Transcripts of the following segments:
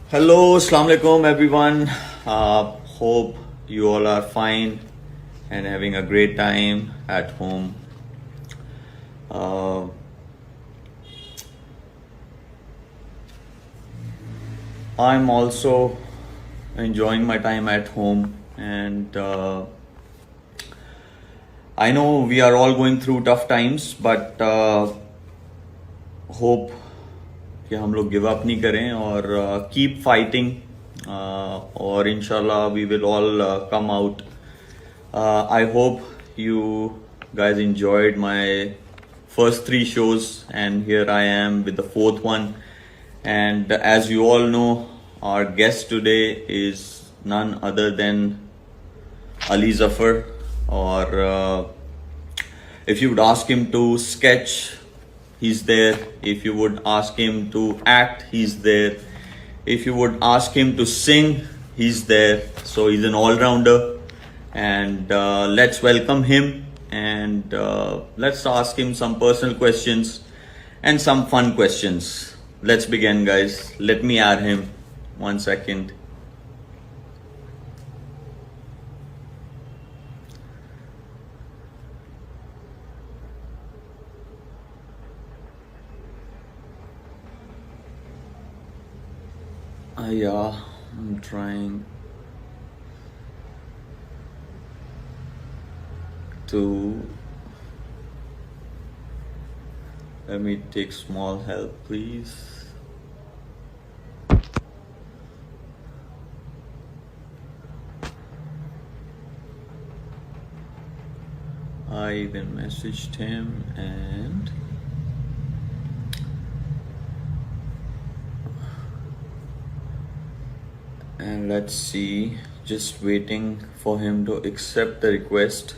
Hello, Assalamu alaikum everyone. Hope you all are fine and having a great time at home. Uh, I'm also enjoying my time at home, and I know we are all going through tough times, but hope कि हम लोग give up नहीं करें और keep fighting और इंशाल्लाह we will all come out. I hope you guys enjoyed my first three shows, and here I am with the fourth one. And as you all know, our guest today is none other than Ali Zafar. Or if you would ask him to sketch, he's there. If you would ask him to act, he's there. If you would ask him to sing, he's there. So he's an all-rounder. And let's welcome him, and let's ask him some personal questions and some fun questions. Let's begin, guys. Let me add him. 1 second. Yeah, I'm trying to. Let me take small help, please. I even messaged him, and let's see, just waiting for him to accept the request.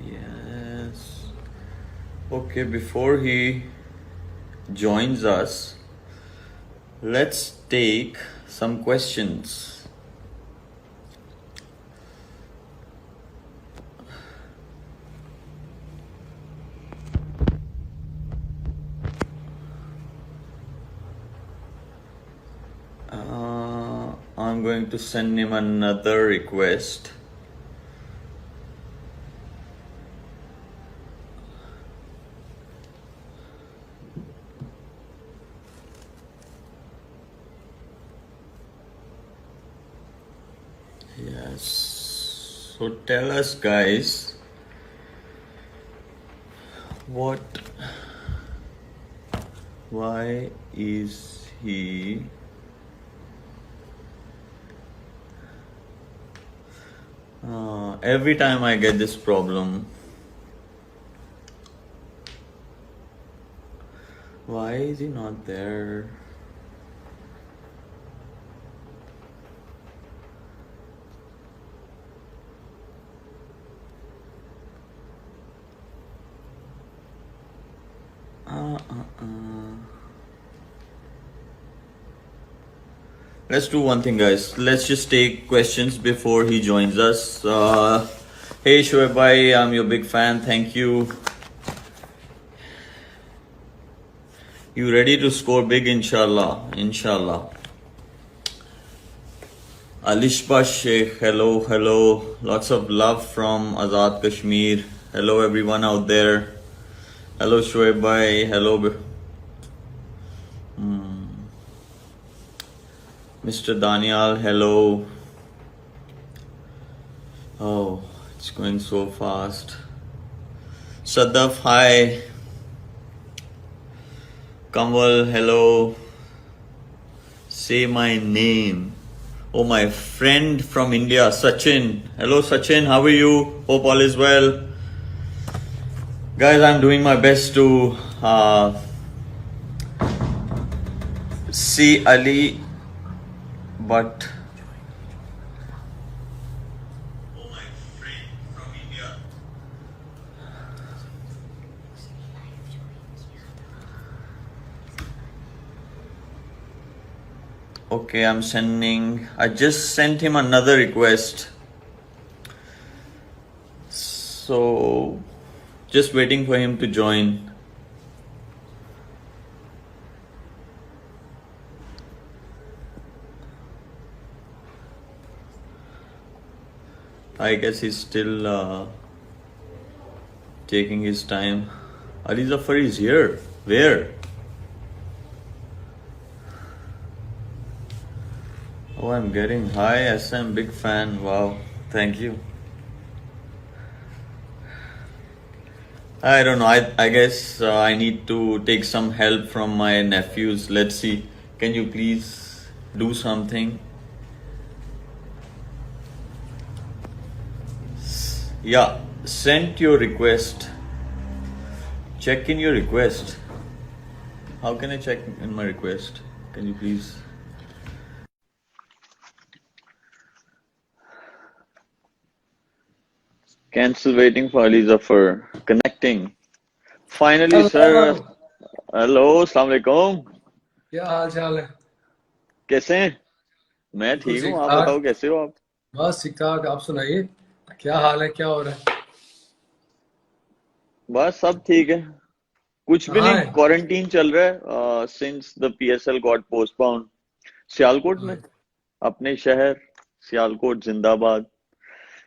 Yes. Okay, before he joins us, let's take some questions. I'm going to send him another request. Yes. So tell us, guys, why is he every time I get this problem? Why is he not there? Let's do one thing, guys. Let's just take questions before he joins us. Hey Shoaib bhai, I'm your big fan. Thank you. You ready to score big, inshallah? Inshallah. Alishba Sheikh, hello. Lots of love from Azad Kashmir. Hello everyone out there. Hello Shoaib bhai. Hello. Mr. Daniel, hello. Oh, it's going so fast. Sadaf, hi. Kamal, hello. Say my name. Oh, my friend from India, Sachin. Hello, Sachin. How are you? Hope all is well. Guys, I'm doing my best to see Ali but okay, I just sent him another request. So, just waiting for him to join. I guess he's still taking his time. Ali Zafar is here. Where? Oh, I'm getting hi SM, big fan. Wow, thank you. I don't know. I guess I need to take some help from my nephews. Let's see. Can you please do something? Yeah, sent your request. Check in your request. How can I check in my request? Can you please? Cancel waiting for Ali Zafar. Connecting. Finally, sir. Hello, अस्सलाम वालेकुम। क्या हाल चाल है? कैसे हैं? मैं ठीक हूँ, आप बताओ कैसे हो आप? बस ठीक ठाक, आप सुनाइए क्या हाल है, क्या हो रहा है? बस सब ठीक है, कुछ भी कहाँ नहीं, है? क्वारंटीन चल रहा है since the PSL got postponed. Sialkot में, अपने शहर सियालकोट जिंदाबाद।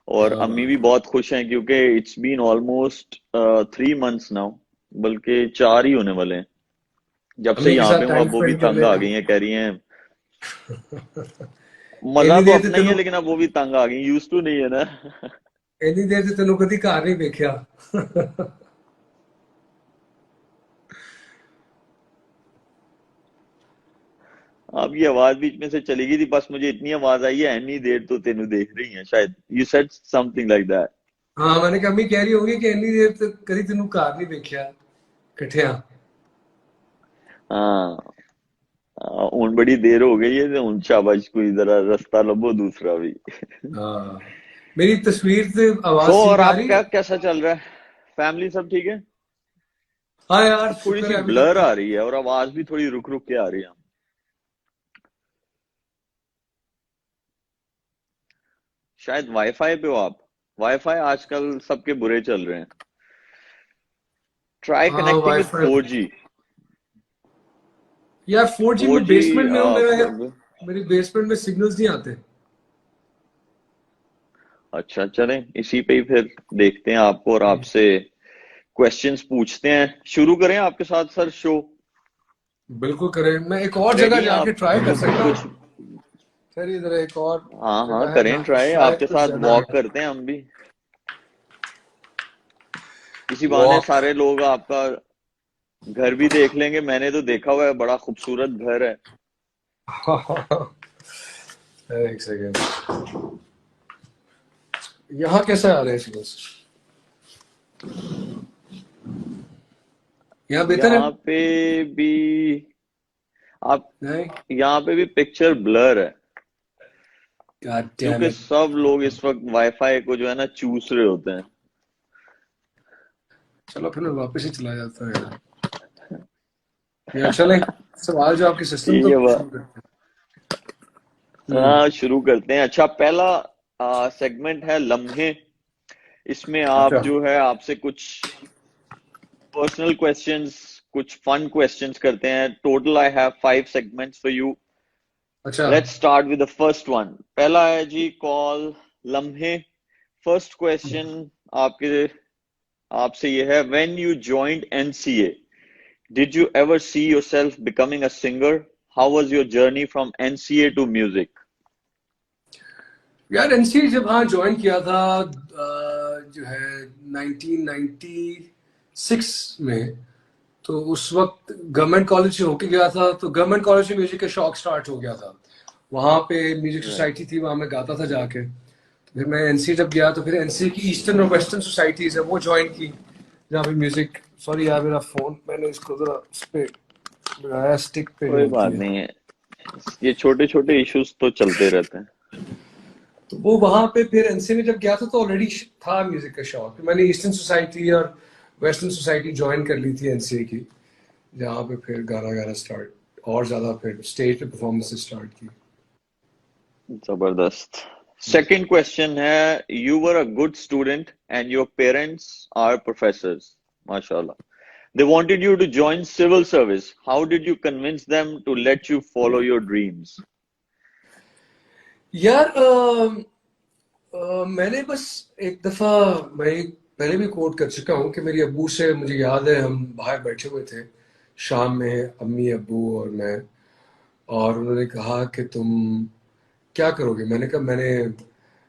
और अम्मी भी बहुत खुश हैं क्योंकि it's been almost 3 months now, बल्कि 4 ही होने वाले हैं जब से अम्मी के यहाँ पे साथ हूँ। टाइम अब वो भी स्पेंड कर तंग आ लेना। गई हैं, कह रही हैं मजा इतनी तो देर से अपना ही है, तेनों लेकिन अब वो भी तंग आ गई, यूज टू नहीं है ना। इतनी देर से तेनों कभी घर नहीं देखा। अब ये आवाज बीच में से चली गई थी, बस मुझे इतनी आवाज आई है, इतनी देर तो तेनू देख रही है शायद, you said something like that. हाँ, मैंने कहा अम्मी कह रही होगी कि इतनी देर से कभी तेनों घर नहीं देखा कठिया। हाँ, ਹੁਣ बड़ी देर हो गई है, तो ਹੁਣ शाबाश कोई जरा रास्ता लभो दूसरा भी। हाँ, मेरी तस्वीर से आवाज और ठीक आ रही आपका है? कैसा चल रहा है? फैमिली सब ठीक है? हाँ यार, थोड़ी शुक्र सी है अभी तक ब्लर तो। आ रही है और आवाज भी थोड़ी रुक रुक के आ रही है। शायद वाईफाई पे हो आप। वाईफाई आजकल सबके बुरे चल रहे हैं। ट्राई हाँ, कनेक्टिंग विद वाईफाई 4G। यार 4G में 4G बेसमेंट में हूँ मेरा यार, 4G। मेरी बेसमेंट में सिग्नल्स नहीं आते। अच्छा, चलें इसी पे ही फिर देखते हैं आपको और आपसे क्वेश्चंस पूछते हैं। शुरू करें आपके साथ सर शो? बिल्कुल करें, मैं एक और जगह रेडी हैं जाके आप? ट्राई कर सकता हूँ। कुछ फिर इधर एक और हाँ हाँ जगह है करें जहाँ पे ट्राई, शायद आपके कुछ साथ ज्यादा वॉक है। करते हैं हम भी। इसी बहाने वॉक। सारे लोग आपका घर भी देख लेंगे। मैंने तो देखा हुआ है, बड़ा खूबसूरत घर है। एक सेकेंड, यहाँ कैसे आ रहे हैं सिग्नल्स? यहाँ बेहतर है? यहाँ पे भी आप, नहीं। यहाँ पे भी पिक्चर ब्लर है God damn क्योंकि it. सब लोग इस वक्त वाईफाई को जो है ना चूस रहे होते हैं। चलो फिर मैं वापस ही चला जाता हूँ यार। यार चले, सवाल जवाब के सिस्टम ठीक तो है शुरू करते हैं। हाँ शुरू करते हैं। अच्छा, पहला सेगमेंट है लम्हे। इसमें आप अच्छा। जो है आपसे कुछ पर्सनल क्वेश्चंस, कुछ फन क्वेश्चंस करते हैं। Total I have 5 segments for you. अच्छा। Let's start with the first one. पहला है जी कॉल लम्हे। फर्स्ट क्वेश्चन आपके आपसे ये है, when you joined NCA did you ever see yourself becoming a singer? How was your journey from NCA to music? यार NCA जब हाँ ज्वाइन किया था जो है 1996 में, तो उस वक्त गवर्नमेंट कॉलेज से होके गया था, तो गवर्नमेंट कॉलेज से म्यूजिक का शौक स्टार्ट हो गया था। वहाँ पे म्यूजिक सोसाइटी थी, वहाँ मैं गाता था जाके। तो फिर मैं एनसीए जब गया तो फिर एनसीए की ईस्टर्न और वेस्टर्न सोसाइटीज है वो ज्वाइन की, जहाँ पे म्यूजिक। सॉरी यार, मेरा फोन मैंने इसको जरा उस पे लगाया, स्टिक पे कोई नहीं बात किया। नहीं है। ये छोटे छोटे इश्यूज तो चलते रहते हैं। तो वो वहां पे फिर एनसीए में जब गया था तो ऑलरेडी था म्यूजिक का शौक। मैंने ईस्टर्न सोसाइटी और वेस्टर्न सोसाइटी ज्वाइन कर ली थी एनसीए की, जहाँ पे फिर गाना गाना स्टार्ट और ज्यादा फिर स्टेज पे परफॉर्मेंस स्टार्ट की। जबरदस्त। सेकंड क्वेश्चन है, you were a good student and your parents are professors, माशाल्लाह, they wanted you to join civil service, how did you convince them to let you follow your dreams? यार मैंने बस एक दफा, मैं पहले भी कोट कर चुका हूँ कि मेरी अब्बू से मुझे याद है हम बाहर बैठे हुए थे शाम में, अम्मी अब्बू और मैं, और उन्होंने कहा कि तुम क्या करोगे। मैंने कहा मैंने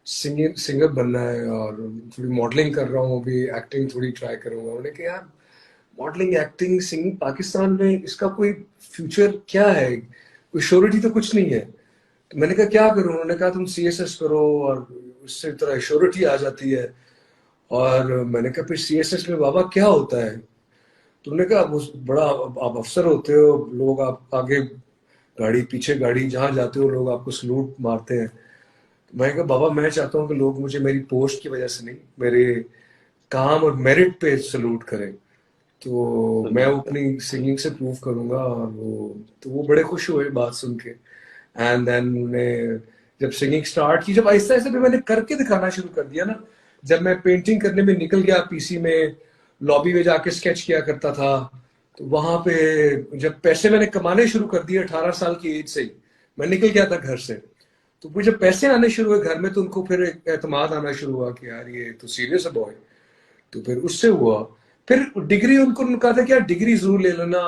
सिंगर बनना है और थोड़ी मॉडलिंग कर रहा हूँ अभी, एक्टिंग थोड़ी ट्राई करूंगा। उन्होंने कहा यार मॉडलिंग एक्टिंग सिंगिंग पाकिस्तान में इसका कोई फ्यूचर क्या है, कोई श्योरिटी तो कुछ नहीं है। तो मैंने कहा क्या करूं। उन्होंने कहा तुम सीएसएस करो और उससे तरह श्योरिटी आ जाती है। और मैंने कहा फिर सीएसएस में बाबा क्या होता है। तो उन्होंने कहा वो बड़ा आप अफसर होते हो, लोग आप आगे गाड़ी पीछे गाड़ी, जहां जाते हो लोग आपको सलूट मारते हैं। तो मैंने कहा बाबा मैं चाहता हूँ कि लोग मुझे मेरी पोस्ट की वजह से नहीं, मेरे काम और मेरिट पे सलूट करें। तो मैं अपनी सिंगिंग से प्रूव करूंगा। और वो बड़े खुश हुए बात सुन के। एंड देन ने जब सिंगिंग स्टार्ट की, जब आहिस्ता आहिस्ता भी मैंने करके दिखाना शुरू कर दिया ना, जब मैं पेंटिंग करने में निकल गया, पीसी में लॉबी में जाके स्केच किया करता था, तो वहां पे जब पैसे मैंने कमाने शुरू कर दिए 18 साल की एज से ही, मैं निकल गया था घर से। तो वो जब पैसे आने शुरू हुए घर में, तो उनको फिर एक एतमाद आना शुरू हुआ कि यार ये तो सीरियस है बॉय। तो फिर उससे हुआ। फिर डिग्री उनको कहा था कि यार डिग्री जरूर ले लेना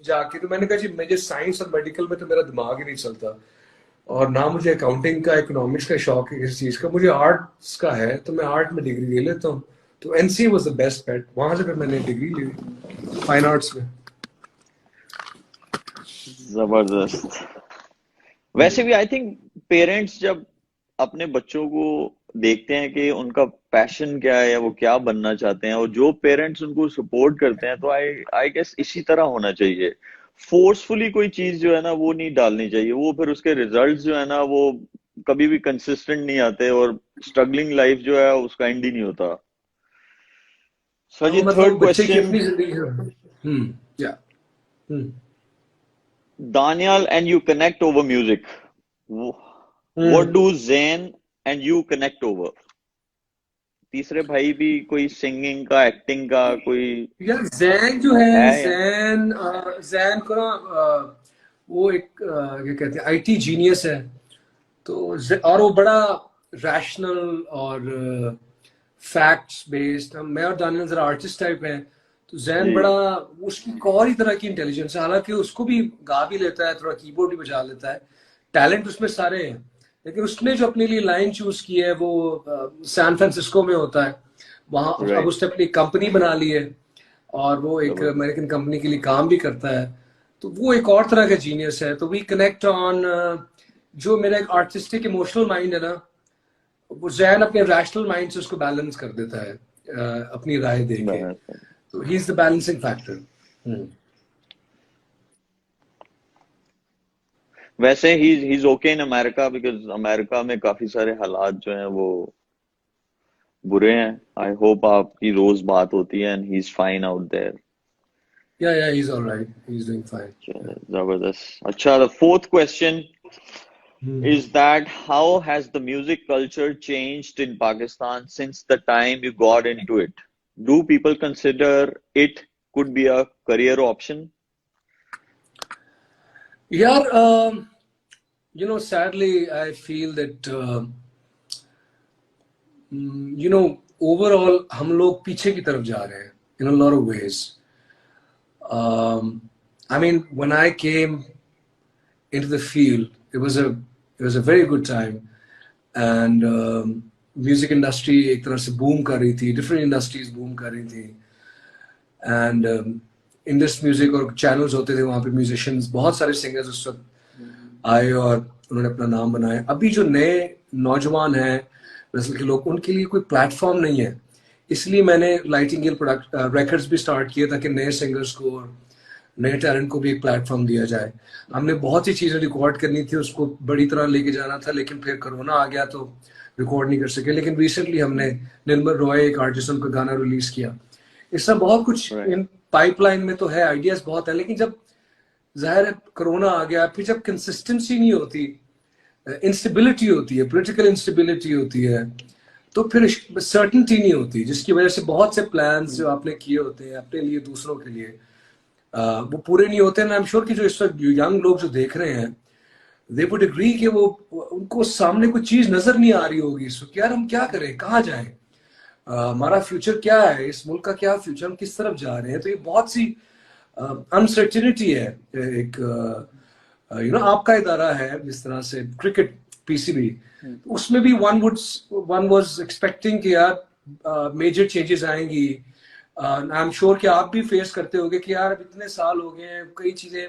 जाके। तो मैंने कहा जी मुझे साइंस और मेडिकल में तो मेरा दिमाग ही नहीं चलता, और ना मुझे अकाउंटिंग का इकोनॉमिक्स का शौक है किसी चीज का, मुझे आर्ट्स का है, तो मैं आर्ट में डिग्री ले लेता हूँ। तो NC was the best bet. वहां से फिर मैंने डिग्री ली फाइन आर्ट्स में। जबरदस्त। वैसे भी आई थिंक पेरेंट्स जब अपने बच्चों को देखते हैं कि उनका पैशन क्या है या वो क्या बनना चाहते हैं, और जो पेरेंट्स उनको सपोर्ट करते हैं, तो आई आई गेस इसी तरह होना चाहिए। फोर्सफुली कोई चीज जो है ना वो नहीं डालनी चाहिए, वो फिर उसके रिजल्ट्स जो है ना वो कभी भी कंसिस्टेंट नहीं आते, और स्ट्रगलिंग लाइफ जो है उसका एंड ही नहीं होता। सर जी, थर्ड मतलब बच्चे की क्वेश्चन, अपनी जिंदगी है। या Daniel and you connect over music. What do Zayn and you connect over? तीसरे भाई भी कोई सिंगिंग का, एक्टिंग का कोई यार जैन जो है, है या? जैन को ना वो एक क्या कहते हैं आईटी जीनियस है। तो और वो बड़ा रैशनल और फैक्ट्स बेस्ड। मैं और दानियल जरा आर्टिस्ट टाइप हैं, तो जैन जी, बड़ा उसकी एक और ही तरह की इंटेलिजेंस है। हालांकि उसको भी गा भी लेता है, थोड़ा कीबोर्ड भी बजा लेता है, टैलेंट उसमें सारे हैं। लेकिन उसने जो अपने लिए लाइन चूज की है वो सैन फ्रांसिस्को में होता है। वहां अब राइट, उसने अपनी कंपनी बना ली है और वो एक जबरदस्त। अमेरिकन कंपनी के लिए काम भी करता है। तो वो एक और तरह का जीनियस है। तो वी कनेक्ट ऑन जो मेरा एक आर्टिस्टिक इमोशनल माइंड है ना, वो जैन अपने रैशनल माइंड से उसको बैलेंस कर देता है अपनी राय दे के। तो he is the balancing factor. वैसे he is okay in America, because America में काफी सारे हालात जो हैं वो बुरे हैं। आई होप आपकी रोज बात होती है, and he is fine out there. या he is alright, he is doing fine. जबरदस्त। अच्छा, the fourth question is that how has the music culture changed in Pakistan since the time you got into it? Do people consider it could be a career option? यार sadly I feel that overall हम लोग पीछे की तरफ जा रहे हैं in a lot of ways. I mean, when I came into the field, it was a very good time, and music industry एक तरह से boom कर रही थी, different industries boom कर रही थी, and इंडस म्यूजिक और चैनल्स होते थे वहाँ पे, म्यूजिशियंस बहुत सारे सिंगर्स उस वक्त आए और उन्होंने अपना नाम बनाया। अभी जो नए नौजवान हैं नस्ल के लोग, उनके लिए कोई प्लेटफॉर्म नहीं है। इसलिए मैंने लाइटिंगेल प्रोडक्ट रिकॉर्ड्स भी स्टार्ट किए ताकि नए सिंगर्स को, नए टैलेंट को भी एक प्लेटफॉर्म दिया जाए। हमने बहुत सी चीज़ें रिकॉर्ड करनी थी, उसको बड़ी तरह लेके जाना था, लेकिन फिर कोरोना आ गया तो रिकॉर्ड नहीं कर सके। लेकिन रिसेंटली हमने निर्मल रॉय एक आर्टिस्ट उनका गाना रिलीज किया। इस सब बहुत कुछ Right. इन पाइपलाइन में तो है, आइडियाज बहुत है, लेकिन जब जाहिर है कोरोना आ गया, फिर जब कंसिस्टेंसी नहीं होती, इंस्टेबिलिटी होती है, पॉलिटिकल इंस्टेबिलिटी होती है, तो फिर सर्टेनिटी नहीं होती, जिसकी वजह से बहुत से प्लान्स जो आपने किए होते हैं अपने लिए, दूसरों के लिए, वो पूरे नहीं होते। आई एम श्योर कि जो इस वक्त यंग लोग जो देख रहे हैं, दे वुड एग्री कि वो उनको सामने कोई चीज नजर नहीं आ रही होगी इस वक्त, यार हम क्या करें, कहाँ जाएं, हमारा फ्यूचर क्या है, इस मुल्क का क्या फ्यूचर, हम किस तरफ जा रहे हैं। तो ये बहुत सी अनसर्टेनिटी है। एक आपका इदारा है जिस तरह से क्रिकेट पीसीबी, उसमें भी वन वाज एक्सपेक्टिंग कि यार मेजर चेंजेस आएंगी। आई एम श्योर कि आप भी फेस करते होगे कि यार अब इतने साल हो गए हैं, कई चीजें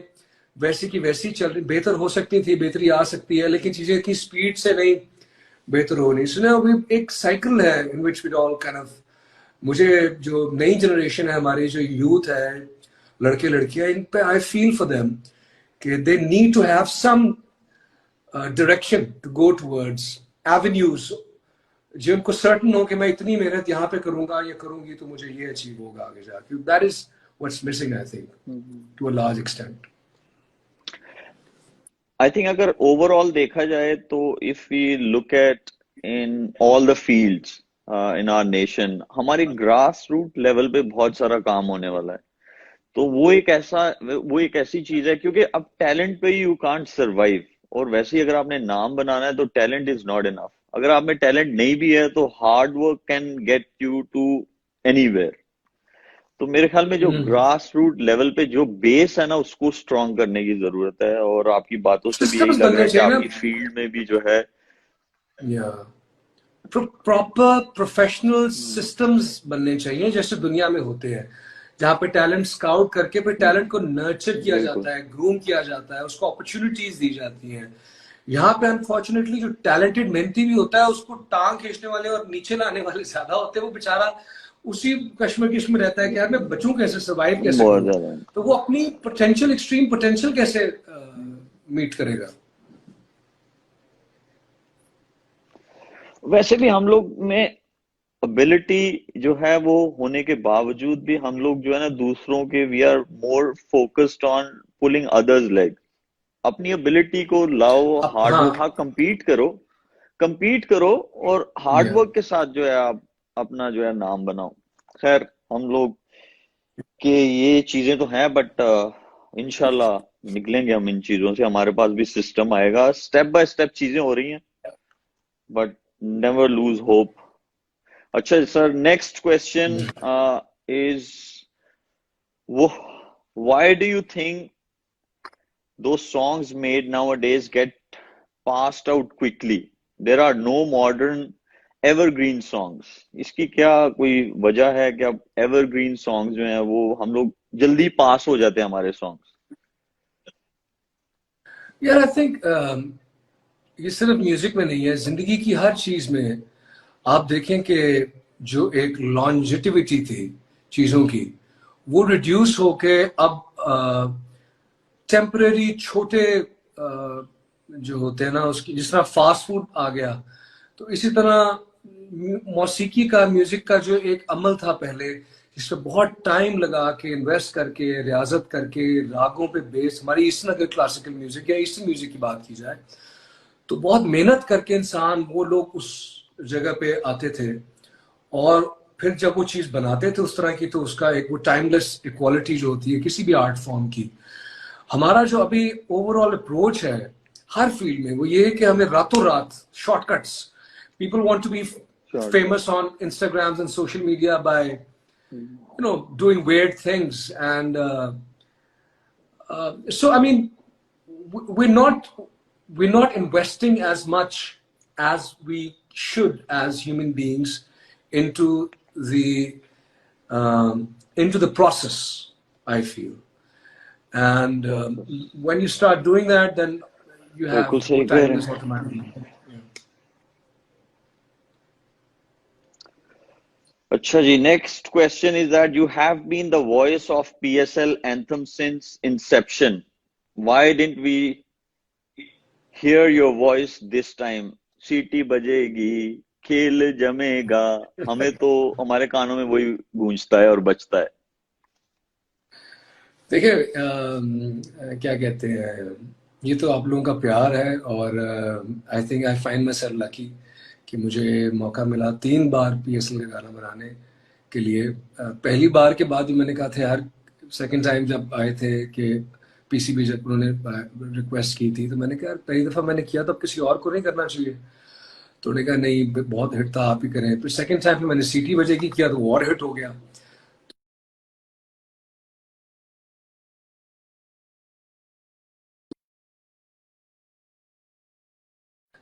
वैसी की वैसी चल रही, बेहतर हो सकती थी, बेहतरी आ सकती है, लेकिन चीजें इतनी स्पीड से नहीं बेहतर हो रही। इसलिए अभी एक साइकिल है in which we all kind of, मुझे जो नई जनरेशन है, हमारी जो यूथ है, लड़के लड़कियां, इन पे आई फील फॉर देम कि they need to have some direction to go towards, avenues जिनको सर्टन हो कि मैं इतनी मेहनत यहाँ पे करूंगा या करूंगी तो मुझे ये अचीव होगा आगे जाके। That is what's missing I think to a large extent. I think अगर ओवरऑल देखा जाए तो if we look at in all the fields in our nation, हमारे ग्रास रूट लेवल पे बहुत सारा काम होने वाला है। तो वो एक ऐसी चीज है, क्योंकि अब टैलेंट पे यू कांट सरवाइव। और वैसे ही अगर आपने नाम बनाना है तो टैलेंट इज नॉट इनफ। अगर आप में टैलेंट नहीं भी है तो hard work can get you to anywhere. तो मेरे ख्याल में जो ग्रास रूट लेवल पे जो बेस है ना, उसको स्ट्रांग करने की जरूरत है। और आपकी बातों से भी यही सिस्टम्स लग रहा बनने है कि चाहिए ना, आपकी फील्ड में भी जो है प्रॉपर प्रोफेशनल सिस्टम्स बनने चाहिए जैसे दुनिया में होते हैं, जहाँ पे टैलेंट स्काउट करके फिर टैलेंट को नर्चर किया बिल्कुल जाता है, ग्रूम किया जाता है, उसको अपॉर्चुनिटीज दी जाती हैं। यहाँ पे अनफॉर्चुनेटली जो टैलेंटेड मेहनती भी होता है, उसको टांग खींचने वाले और नीचे लाने वाले ज्यादा होते हैं। वो बेचारा उसी कश्मकश में रहता है कि यार मैं बचूं कैसे, सर्वाइव कैसे बहुत करूं। ज्यादा। तो वो अपनी पोटेंशियल, एक्सट्रीम पोटेंशियल कैसे मीट करेगा। वैसे भी हम लोग में एबिलिटी जो है वो होने के बावजूद भी हम लोग जो है ना दूसरों के, we are more focused on pulling others leg. अपनी एबिलिटी को लाओ, अब हार्ड हाँ, वर्क, हाँ compete करो और हार्ड या वर्क के साथ जो है आप अपना जो है नाम बनाओ। खैर हम लोग के ये चीजें तो हैं, बट इंशाल्लाह निकलेंगे हम इन चीजों से। हमारे पास भी सिस्टम आएगा, स्टेप बाय स्टेप चीजें हो रही हैं, बट नेवर लूज होप। अच्छा सर, नेक्स्ट क्वेश्चन इज, वो why do you think those songs made nowadays get passed out quickly? There are no modern evergreen songs. इसकी क्या कोई वजह है कि अब evergreen songs जो हैं वो हम लोग जल्दी पास हो जाते हैं हमारे songs? यार आई थिंक ये सिर्फ म्यूजिक में नहीं है, जिंदगी की हर चीज में आप देखें कि जो एक लॉन्जिटिविटी थी चीजों की, वो रिड्यूस होके अब टेम्पररी छोटे जो होते हैं ना, उसकी जिस तरह फास्ट फूड आ गया, तो इसी तरह मौसीकी का, म्यूजिक का जो एक अमल था पहले, जिसमें बहुत टाइम लगा के इन्वेस्ट करके रियाजत करके रागों पे बेस, हमारी ईस्टर्न अगर क्लासिकल म्यूजिक या ईस्टर्न म्यूजिक की बात की जाए, तो बहुत मेहनत करके इंसान, वो लोग उस जगह पे आते थे और फिर जब वो चीज बनाते थे उस तरह की, तो उसका एक वो टाइमलेस इक्वालिटी जो होती है किसी भी आर्ट फॉर्म की। हमारा जो अभी ओवरऑल अप्रोच है हर फील्ड में, वो ये है कि हमें रातों रात shortcuts, people want to be Sure. famous on Instagrams and social media by doing weird things, and so I mean we're not investing as much as we should as human beings into the into the process, I feel. And when you start doing that, then you have बिल्कुल सही more कह रहे timeless हैं। automatically. अच्छा जी, next question is that you have been the voice of PSL anthem since inception. Why didn't we hear your voice this time? सीटी बजेगी, खेल जमेगा, हमें तो हमारे कानों में वही गूंजता है और बजता है। देखिए क्या कहते हैं, ये तो आप लोगों का प्यार है और आई think I find my self lucky कि मुझे मौका मिला 3 बार पीएसएल का गाना बनाने के लिए। पहली बार के बाद भी मैंने कहा था यार, सेकंड टाइम जब आए थे कि पीसीबी जब उन्होंने रिक्वेस्ट की थी, तो मैंने कहा यार पहली दफ़ा मैंने किया तो अब किसी और को नहीं करना चाहिए। तो उन्होंने कहा नहीं बहुत हिट था, आप ही करें। फिर सेकंड टाइम पे मैंने सीटी बजेगी किया तो वो और हिट हो गया।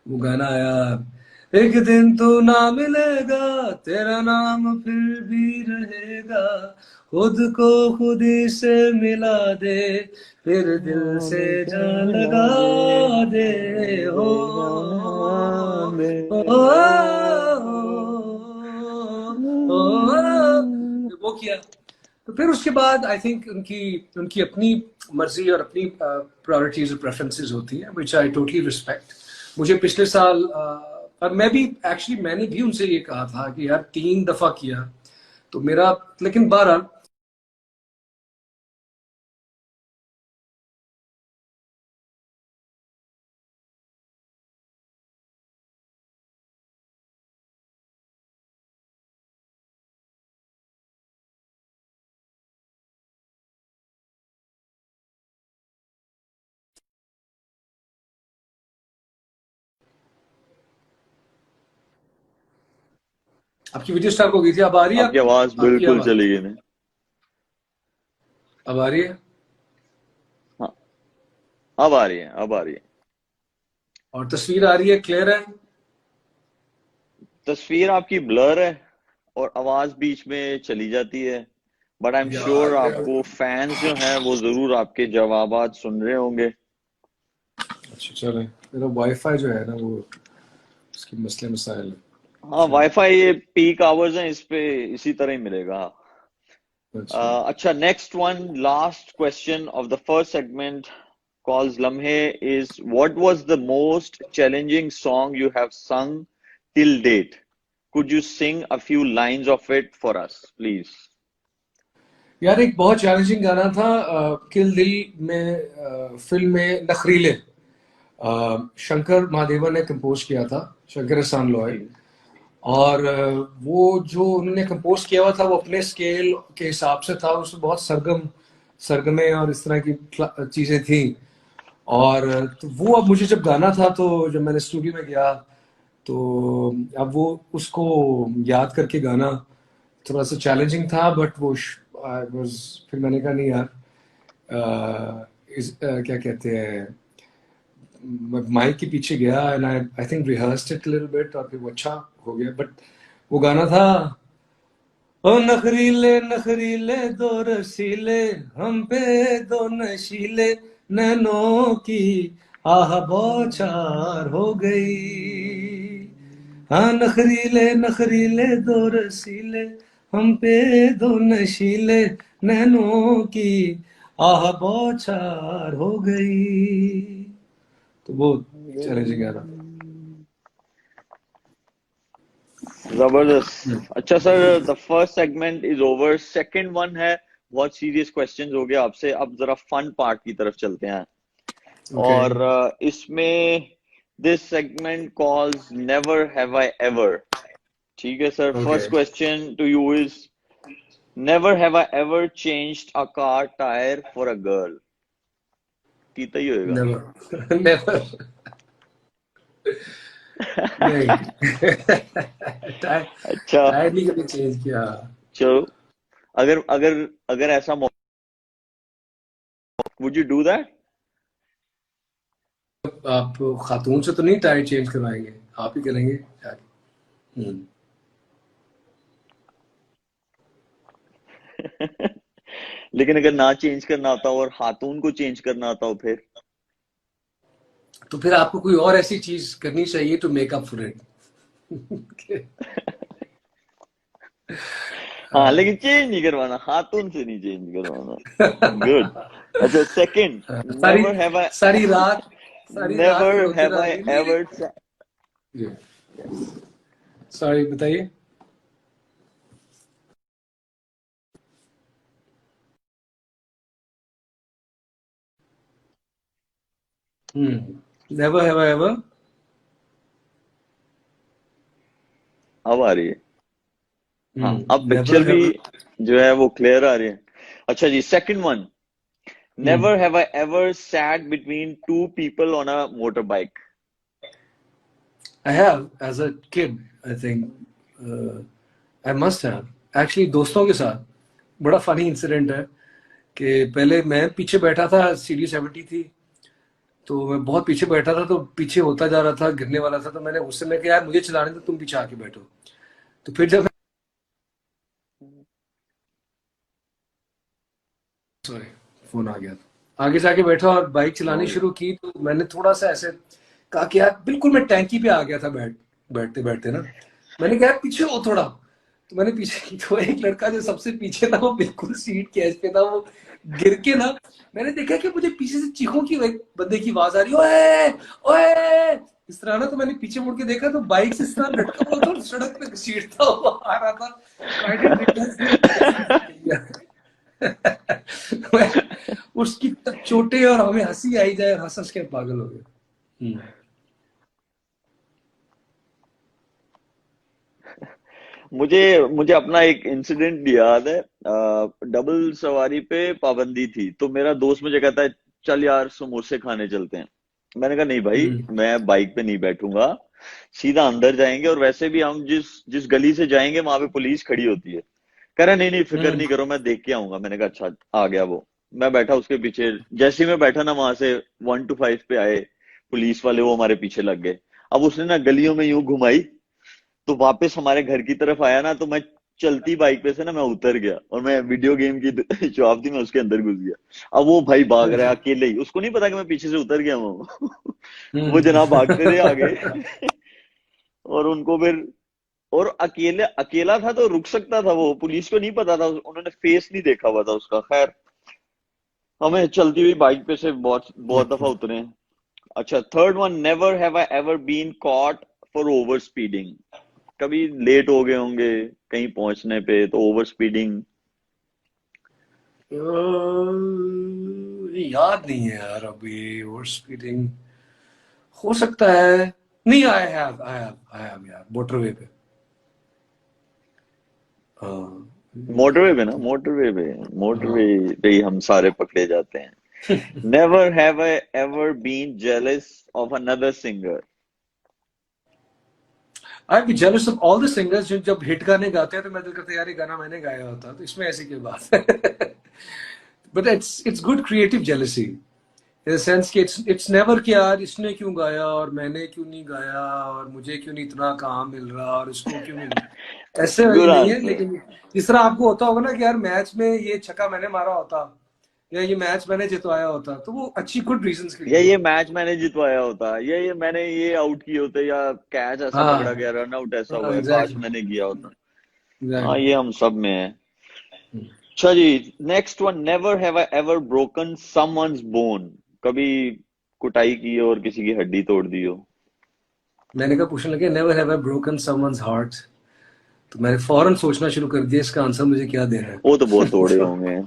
वो गाना आया, एक दिन तू ना मिलेगा, तेरा नाम फिर भी रहेगा, खुद को खुद ही से मिला दे, फिर दिल से जान लगा दे, हो ओ, वो किया। तो फिर उसके बाद आई थिंक उनकी उनकी अपनी मर्जी और अपनी प्रायोरिटीज और प्रेफरेंसेस होती हैं, विच आई टोटली रिस्पेक्ट। मुझे पिछले साल और मैं भी एक्चुअली मैंने भी उनसे ये कहा था कि यार 3 दफा किया तो मेरा, लेकिन 12 आपकी वीडियो स्टार्ट हो गई थी, अब आ रही है आपकी आवाज आपकी बिल्कुल आवाज? चली गई नहीं। अब आ रही है? हाँ, अब आ रही है, अब आ रही है। और तस्वीर आ रही है, क्लियर है? तस्वीर आपकी ब्लर है और आवाज बीच में चली जाती है, बट आई एम श्योर यार आपको फैंस जो हैं वो जरूर आपके जवाबात सुन रहे होंगे। अच्छा चले, मेरा वाईफाई जो है ना वो उसके मसले मसाइल हाँ, शायद। वाईफाई ये पीक आवर्स हैं, इस पे इसी तरह ही मिलेगा। अच्छा अच्छा, next one, last question of the first segment calls Lamhe is what was the most challenging song you have sung till date? Could you sing a few lines of it for us, please? यार, एक बहुत challenging गाना था किल दिल में, film में नखरीले, शंकर महादेवन ने compose किया था, शंकर एहसान लॉय। और वो जो उन्होंने कंपोज किया हुआ था वो अपने स्केल के हिसाब से था, उसमें बहुत सरगम सरगमे और इस तरह की चीज़ें थी। और तो वो अब मुझे जब गाना था तो जब मैंने स्टूडियो में गया तो अब वो उसको याद करके गाना थोड़ा सा चैलेंजिंग था, बट वो वाज, फिर मैंने कहा नहीं यार, क्या कहते हैं, माइक के पीछे गया and I think rehearsed it little bit और फिर वो अच्छा हो गया। बट वो गाना था, ओ नखरीले नखरीले दो रसीले, हम पे दो नशीले, नैनों की आह बौछार हो गई। हाँ नखरीले नखरीले दो रसीले, हम पे दो नशीले, नैनों की आह बौछार हो गई। तो वो चैलेंजिंग गाना था। जबरदस्त। अच्छा sir, the first segment is over, second one है बहुत सीरियस क्वेश्चंस हो गया आपसे, अब जरा फन पार्ट की तरफ चलते हैं। ओके और इसमें this segment calls never have I ever. ठीक है sir, okay. First question to you is never have I ever changed a car tyre for a girl. पीता ही होएगा। नेवर नेवर नहीं टायर अच्छा, टायर नहीं कभी चेंज किया। चलो, अगर अगर अगर ऐसा वुड यू डू दैट? आप खातून से तो नहीं टायर चेंज करवाएंगे, आप ही करेंगे जाके। लेकिन अगर ना चेंज करना होता हो और खातून को चेंज करना होता हो फिर? तो फिर आपको कोई और ऐसी चीज करनी चाहिए to make up for it. हाँ, लेकिन चेंज नहीं करवाना, हाथों से नहीं चेंज करवाना। गुड। अच्छा, सेकंड, सारी नेवर हैव आई सारी रात सारी रात नेवर रोते हैव आई रहोगे नहीं एवर नहीं। जी, सॉरी बताइए। Never have I ever. अब आ रही है। हाँ, अब पिक्चर नेवर भी हैव। जो है वो क्लियर आ रही है। अच्छा जी, second one, never have I ever sat between two people on a motor bike. I have as a kid, I think I must have actually, दोस्तों के साथ। बड़ा फनी इंसिडेंट है कि पहले मैं पीछे बैठा था, सीढ़ी 70 थी, तो मैं बहुत पीछे बैठा था, तो पीछे होता जा रहा था, गिरने वाला था, तो मैंने उससे मैं कहा यार मुझे चलाने दो, तुम पीछे आके बैठो। तो फिर जब, सॉरी फोन आ गया था, आगे जाके बैठा और बाइक नो चलानी वरी। शुरू की, तो मैंने थोड़ा सा ऐसे कहा कि यार बिल्कुल मैं टैंकी पे आ गया था, बैठते बैठते ना। मैंने कहा यार पीछे हो थोड़ा, तो मैंने पीछे की, तो एक लड़का जो सबसे पीछे था वो बिल्कुल सीट के एज पे था, वो गिर के ना, मैंने देखा कि मुझे पीछे से चीखों की एक बंदे की आवाज आ रही, ओए ओए इस तरह ना। तो मैंने पीछे मुड़ के देखा तो बाइक से इस तरह लटका हुआ था और सड़क पे घसीटता हुआ आ रहा था। तो आई डिडंट रियलाइज कि वो कैसे गिर गया। उसकी चोटें और हमें हंसी आई जाए, हंस हंस के पागल हो गए। मुझे मुझे अपना एक इंसिडेंट याद है। डबल सवारी पे पाबंदी थी, तो मेरा दोस्त मुझे कहता है चल यार समोसे खाने चलते हैं। मैंने कहा नहीं भाई, हम्म। मैं बाइक पे नहीं बैठूंगा, सीधा अंदर जाएंगे, और वैसे भी हम जिस जिस गली से जाएंगे वहां पे पुलिस खड़ी होती है। कह रहा नहीं नहीं फिक्र हम्म। नहीं करो, मैं देख के आऊंगा। मैंने कहा अच्छा। आ गया वो, मैं बैठा उसके पीछे। जैसे ही मैं बैठा ना, वहां से 1 to 5 पे आए पुलिस वाले, वो हमारे पीछे लग गए। अब उसने ना गलियों में यूं घुमाई, तो वापस हमारे घर की तरफ आया ना, तो मैं चलती बाइक पे से ना मैं उतर गया, और मैं वीडियो गेम की शॉप थी, मैं उसके अंदर घुस गया। अब वो भाई भाग रहा है अकेले ही, उसको नहीं पता कि मैं पीछे से उतर गया हूँ। वो हम्म। जनाब भागते रहे आगे। और उनको फिर, और अकेले अकेला था तो रुक सकता था, वो पुलिस को नहीं पता था, उन्होंने फेस नहीं देखा हुआ था उसका। खैर, हमें चलती हुई बाइक पे से बहुत बहुत दफा उतरे हैं। अच्छा, third one, never have I ever been caught for over speeding. कभी लेट हो गए होंगे कहीं पहुंचने पे, तो ओवर स्पीडिंग। याद नहीं है यार अभी, ओवर स्पीडिंग हो सकता है। नहीं, आई हैव यार, मोटरवे पे। हाँ। मोटरवे पे ना, मोटरवे पे ही हम सारे पकड़े जाते हैं। Never have I ever been jealous of another singer. I be jealous of all the singers जो जब हिट गाने गाते हैं, तो मैं दिल करता है यार ये गाना मैंने गाया होता, तो इसमें ऐसी कोई बात है। But it's good creative jealousy, in the sense कि इट्स नेवर कि यार इसने क्यों गाया और मैंने क्यों नहीं गाया, और मुझे क्यों नहीं इतना काम मिल रहा और इसको क्यों मिल रहा, ऐसे वाली गुड नहीं है। आंसर। लेकिन जिस तरह आपको होता होगा ना कि यार मैच में ये छक्का मैंने मारा होता, या ये मैच मैंने जितवाया होता, तो वो अच्छी गुड रीजंस के लिए या ये होता मैच मैंने जितवाया होता, या ये मैंने ये आउट किए होते, या कैच है। ऐसा पकड़ा गया, रन आउट ऐसा हुआ हाँ है, काश एग्जैक्टली। मैंने किया होता। हाँ, एग्जैक्टली। ये हम सब में है। अच्छा जी, next one, never have I ever broken someone's bone. कभी कुटाई की हो और किसी की हड्डी तोड़ दी हो। मैंने कहा पूछने लगे never have I broken someone's heart, तो मैंने फौरन सोचना शुरू कर दिया इसका आंसर मुझे क्या देना है। वो तो बहुत तोड़े तो होंगे।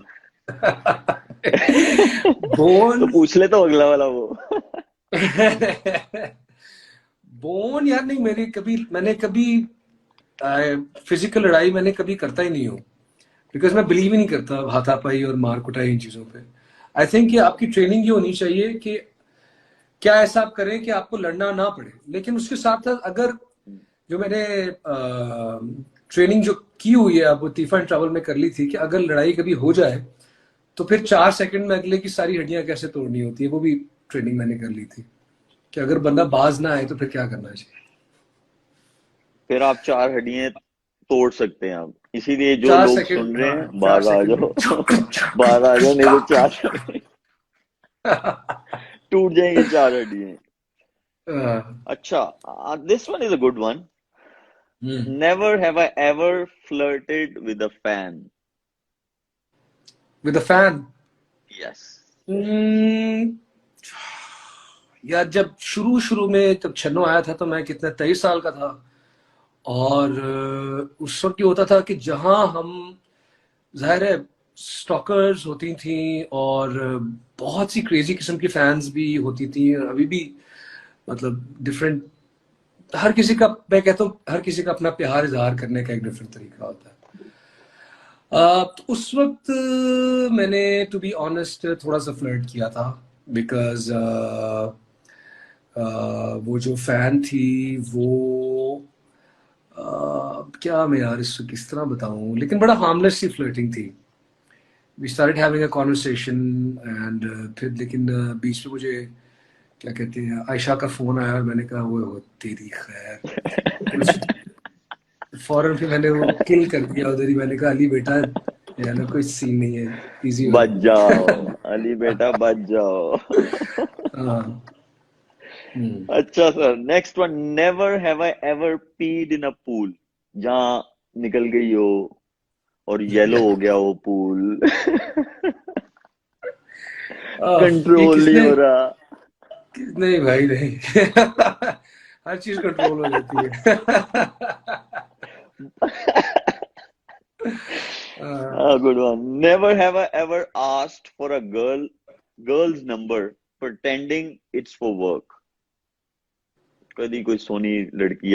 तो बोन। पूछ ले तो अगला वाला वो। बोन यार नहीं, मैंने कभी फिजिकल लड़ाई मैंने कभी करता ही नहीं हूँ, बिकॉज मैं बिलीव ही नहीं करता हाथापाई और मार कुटाई इन चीजों पे। आई थिंक कि आपकी ट्रेनिंग ये होनी चाहिए कि क्या ऐसा आप करें कि आपको लड़ना ना पड़े, लेकिन उसके साथ साथ अगर, जो मैंने ट्रेनिंग जो की हुई है अब तीफा एंड ट्रैवल में कर ली थी, कि अगर लड़ाई कभी हो जाए तो फिर 4 सेकंड में अगले की सारी हड्डियां कैसे तोड़नी होती है, वो भी ट्रेनिंग मैंने कर ली थी, कि अगर बंदा बाज ना आए तो फिर क्या करना चाहिए। फिर आप 4 हड्डियां तोड़ सकते हैं आप, इसीलिए जो चार लोग सेकंड सुन रहे हाँ, हैं चार बाहर आ सेकंड में जाओ। बाहर आ जाओ, नहीं तो चार टूट जाएंगे 4 हड्डियां। अच्छा, this one is a good one. Never have I ever flirted with a fan. With a fan. Yes. यार जब शुरू शुरू में जब छन्नो आया था तो मैं कितने 23 साल का था। और उस वक्त ये होता था कि जहां हम, जाहिर है, स्टॉकर्स होती थी और बहुत सी क्रेजी किस्म की फैंस भी होती थी, और अभी भी मतलब डिफरेंट, हर किसी का, मैं कहता हूँ हर किसी का अपना प्यार इजहार करने का एक डिफरेंट तरीका होता है। तो उस वक्त मैंने, टू बी ऑनेस्ट, थोड़ा सा फ्लर्ट किया था, बिकॉज वो जो फैन थी वो, क्या मैं यार इसको किस तरह बताऊं, लेकिन बड़ा हार्मलेस सी फ्लर्टिंग थी। We started having a conversation and फिर लेकिन बीच में मुझे, क्या कहते हैं, आयशा का फोन आया और मैंने कहा वो हो तेरी खैर, कुछ फौरन फिर मैंने वो किल कर दिया उधर ही। मैंने कहा अली बेटा, यार ना कोई सीन नहीं है, इजी हो बच जाओ जाओ। अली बेटा, बच जाओ। हाँ। हम्म। अच्छा sir, next one. Never have I ever पीड इन अ पूल। जहाँ निकल गई हो और येलो हो गया वो पूल। ये कंट्रोल नहीं किसने, हो रहा। नहीं भाई नहीं। हर चीज कंट्रोल हो जाती है। Ah, good one. Never have I ever asked for a girl's number pretending it's for work. कभी कोई सोनी लड़की